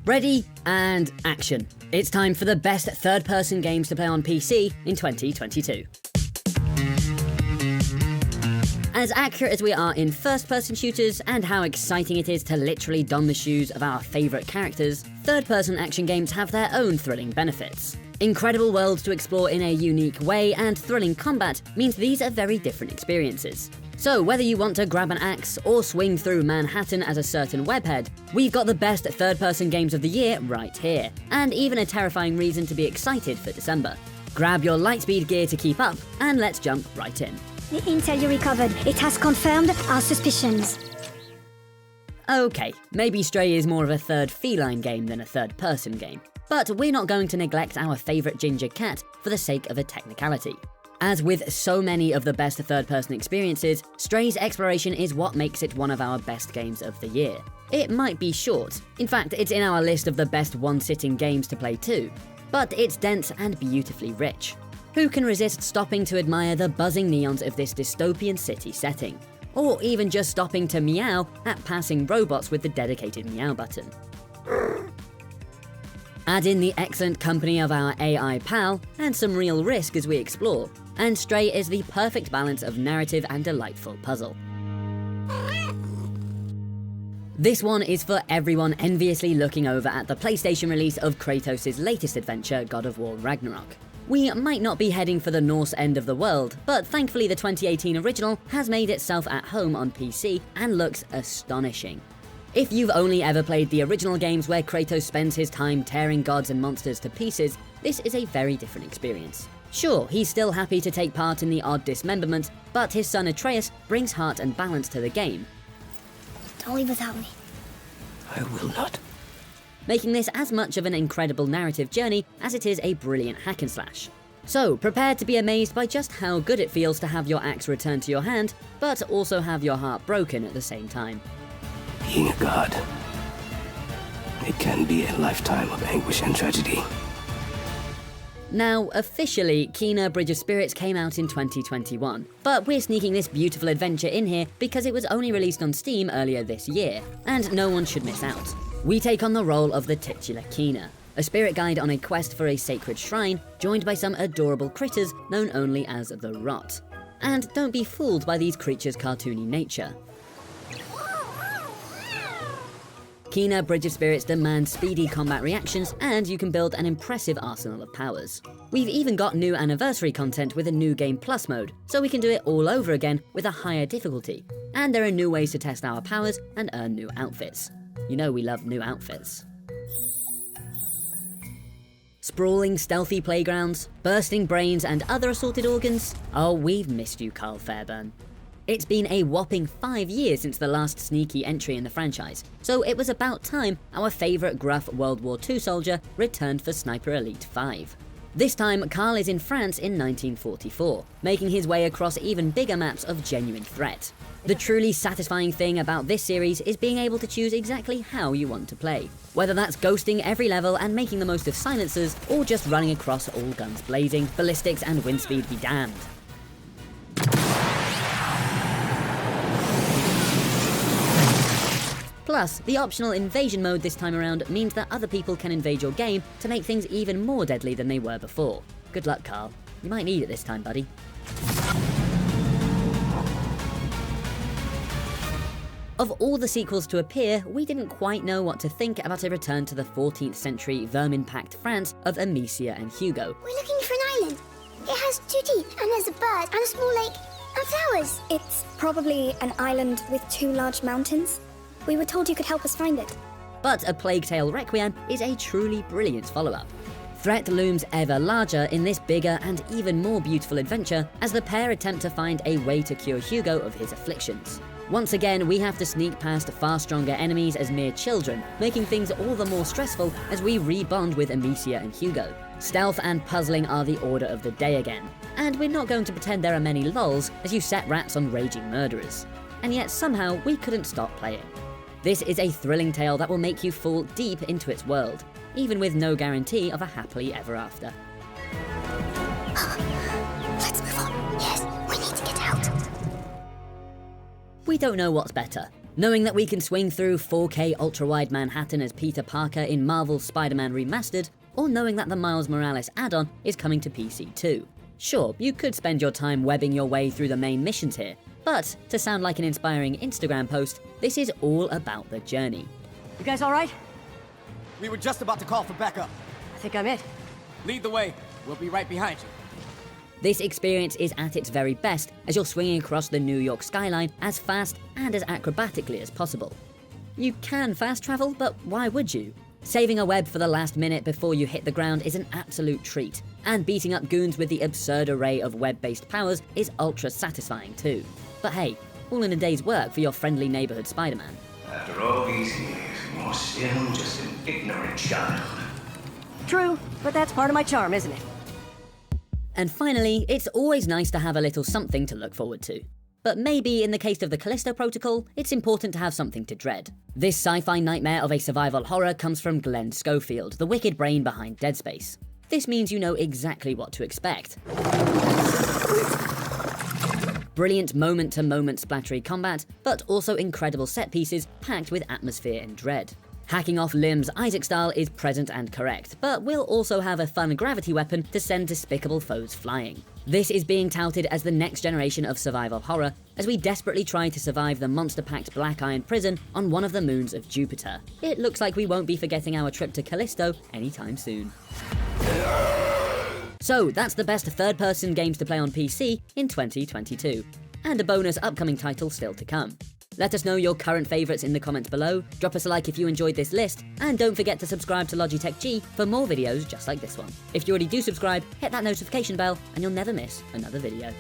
Ready and action. It's time for the best third-person games to play on PC in 2022. As accurate as we are in first-person shooters and how exciting it is to literally don the shoes of our favourite characters, third-person action games have their own thrilling benefits. Incredible worlds to explore in a unique way and thrilling combat means these are very different experiences. So whether you want to grab an axe or swing through Manhattan as a certain webhead, we've got the best third-person games of the year right here, and even a terrifying reason to be excited for December. Grab your Lightspeed gear to keep up, and let's jump right in. The intel you recovered, it has confirmed our suspicions. Okay, maybe Stray is more of a third feline game than a third-person game, but we're not going to neglect our favourite ginger cat for the sake of a technicality. As with so many of the best third-person experiences, Stray's exploration is what makes it one of our best games of the year. It might be short, in fact it's in our list of the best one-sitting games to play too, but it's dense and beautifully rich. Who can resist stopping to admire the buzzing neons of this dystopian city setting? Or even just stopping to meow at passing robots with the dedicated meow button. Add in the excellent company of our AI pal, and some real risk as we explore, and Stray is the perfect balance of narrative and delightful puzzle. This one is for everyone enviously looking over at the PlayStation release of Kratos' latest adventure, God of War Ragnarok. We might not be heading for the Norse end of the world, but thankfully the 2018 original has made itself at home on PC and looks astonishing. If you've only ever played the original games where Kratos spends his time tearing gods and monsters to pieces, this is a very different experience. Sure, he's still happy to take part in the odd dismemberment, but his son Atreus brings heart and balance to the game. Don't leave without me. I will not. Making this as much of an incredible narrative journey as it is a brilliant hack and slash. So, prepare to be amazed by just how good it feels to have your axe returned to your hand, but also have your heart broken at the same time. Being a god, it can be a lifetime of anguish and tragedy. Now, officially, Kena Bridge of Spirits came out in 2021, but we're sneaking this beautiful adventure in here because it was only released on Steam earlier this year, and no one should miss out. We take on the role of the titular Kena, a spirit guide on a quest for a sacred shrine, joined by some adorable critters known only as the Rot. And don't be fooled by these creatures' cartoony nature. Kena Bridge of Spirits demands speedy combat reactions, and you can build an impressive arsenal of powers. We've even got new anniversary content with a new Game Plus mode, so we can do it all over again with a higher difficulty. And there are new ways to test our powers and earn new outfits. You know we love new outfits. Sprawling, stealthy playgrounds, bursting brains and other assorted organs? Oh, we've missed you, Carl Fairburn. It's been a whopping 5 years since the last sneaky entry in the franchise, so it was about time our favourite gruff World War II soldier returned for Sniper Elite 5. This time, Carl is in France in 1944, making his way across even bigger maps of genuine threat. The truly satisfying thing about this series is being able to choose exactly how you want to play, whether that's ghosting every level and making the most of silencers, or just running across all guns blazing, ballistics and wind speed be damned. Plus, the optional invasion mode this time around means that other people can invade your game to make things even more deadly than they were before. Good luck, Carl. You might need it this time, buddy. Of all the sequels to appear, we didn't quite know what to think about a return to the 14th century vermin-packed France of Amicia and Hugo. We're looking for an island. It has 2 teeth, and there's a bird, and a small lake, and flowers. It's probably an island with 2 large mountains. We were told you could help us find it. But A Plague Tale Requiem is a truly brilliant follow-up. Threat looms ever larger in this bigger and even more beautiful adventure as the pair attempt to find a way to cure Hugo of his afflictions. Once again, we have to sneak past far stronger enemies as mere children, making things all the more stressful as we re-bond with Amicia and Hugo. Stealth and puzzling are the order of the day again, and we're not going to pretend there are many lols as you set rats on raging murderers. And yet somehow we couldn't stop playing. This is a thrilling tale that will make you fall deep into its world, even with no guarantee of a happily ever after. Let's move on. Yes, we need to get out. We don't know what's better, Knowing that we can swing through 4K ultra-wide Manhattan as Peter Parker in Marvel's Spider-Man Remastered, or knowing that the Miles Morales add-on is coming to PC too. Sure, you could spend your time webbing your way through the main missions here, but to sound like an inspiring Instagram post, this is all about the journey. You guys all right? We were just about to call for backup. I think I'm it. Lead the way. We'll be right behind you. This experience is at its very best as you're swinging across the New York skyline as fast and as acrobatically as possible. You can fast travel, but why would you? Saving a web for the last minute before you hit the ground is an absolute treat, and beating up goons with the absurd array of web-based powers is ultra satisfying too. But hey, all in a day's work for your friendly neighborhood Spider-Man. After all these years, you're still just an ignorant child. True, but that's part of my charm, isn't it? And finally, it's always nice to have a little something to look forward to. But maybe in the case of the Callisto Protocol, it's important to have something to dread. This sci-fi nightmare of a survival horror comes from Glenn Schofield, the wicked brain behind Dead Space. This means you know exactly what to expect. Brilliant moment-to-moment splattery combat, but also incredible set pieces packed with atmosphere and dread. Hacking off limbs Isaac style is present and correct, but we'll also have a fun gravity weapon to send despicable foes flying. This is being touted as the next generation of survival horror, as we desperately try to survive the monster-packed Black Iron prison on one of the moons of Jupiter. It looks like we won't be forgetting our trip to Callisto anytime soon. So that's the best third-person games to play on PC in 2022, and a bonus upcoming title still to come. Let us know your current favourites in the comments below, drop us a like if you enjoyed this list, and don't forget to subscribe to Logitech G for more videos just like this one. If you already do subscribe, hit that notification bell and you'll never miss another video.